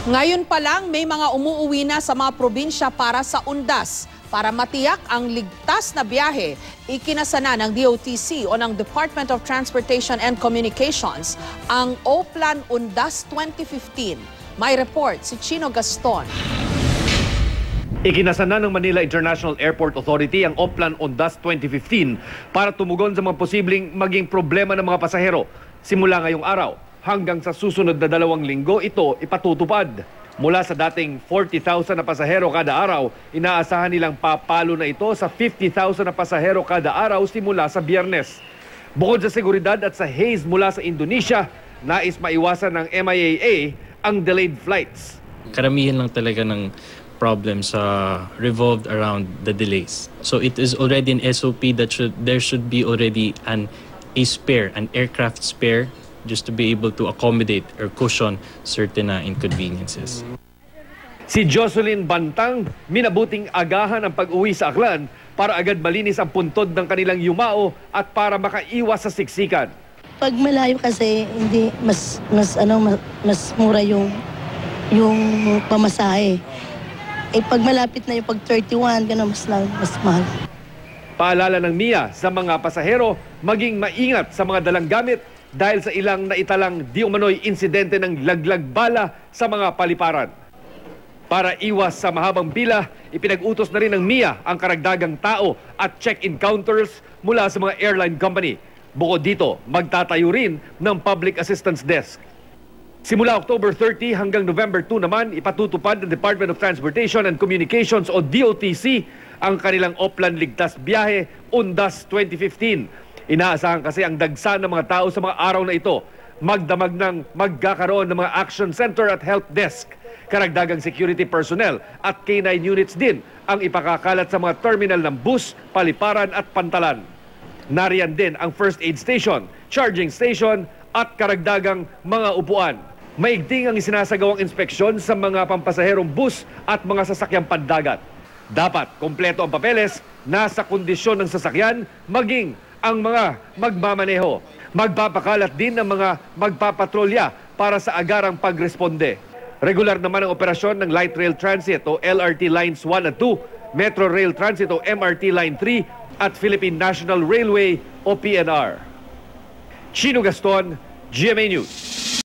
Ngayon pa lang may mga umuuwi na sa mga probinsya para sa undas. Para matiyak ang ligtas na biyahe, ikinasana ng DOTC o ng Department of Transportation and Communications ang O-Plan Undas 2015. May report si Chino Gaston. Ikinasana ng Manila International Airport Authority ang O-Plan Undas 2015 para tumugon sa mga posibleng maging problema ng mga pasahero. Simula ngayong araw hanggang sa susunod na 2 linggo, ito ipatutupad. Mula sa dating 40,000 na pasahero kada araw, inaasahan nilang papalo na ito sa 50,000 na pasahero kada araw simula sa Biyernes. Bukod sa seguridad at sa haze mula sa Indonesia, nais maiwasan ng MIAA ang delayed flights. Karamihan lang talaga ng problems revolved around the delays. So it is already an SOP that there should be already an aircraft spare, just to be able to accommodate or cushion certain inconveniences. Si Jocelyn Bantang, minabuting agahan ang pag-uwi sa Aklan para agad malinis ang puntod ng kanilang yumao at para makaiwas sa siksikan. Pag malayo kasi hindi mas mura yung pamasahe. Pag malapit na yung pag 31, gano'n mas mahal. Paalala ng MIA sa mga pasahero maging maingat sa mga dalang gamit dahil sa ilang naitalang di umano'y insidente ng laglag bala sa mga paliparan. Para iwas sa mahabang pila, ipinag-utos na rin ng MIA ang karagdagang tao at check-in counters mula sa mga airline company. Bukod dito, magtatayo rin ng Public Assistance Desk. Simula October 30 hanggang November 2 naman, ipatutupad ng Department of Transportation and Communications o DOTC ang kanilang O-Plan Ligtas Biyahe Undas 2015. Inaasahan kasi ang dagsa ng mga tao sa mga araw na ito. Magdamag ng magkakaroon ng mga action center at help desk. Karagdagang security personnel at K9 units din ang ipakakalat sa mga terminal ng bus, paliparan at pantalan. Nariyan din ang first aid station, charging station at karagdagang mga upuan. Maigting ang isinasagawang inspeksyon sa mga pampasaherong bus at mga sasakyang pandagat. Dapat kompleto ang papeles, nasa kondisyon ng sasakyan, maging ang mga magmamaneho. Magpapakalat din ng mga magpapatrolya para sa agarang pagresponde. Regular naman ang operasyon ng Light Rail Transit o LRT Lines 1 at 2, Metro Rail Transit o MRT Line 3 at Philippine National Railway o PNR. Chino Gaston, GMA News.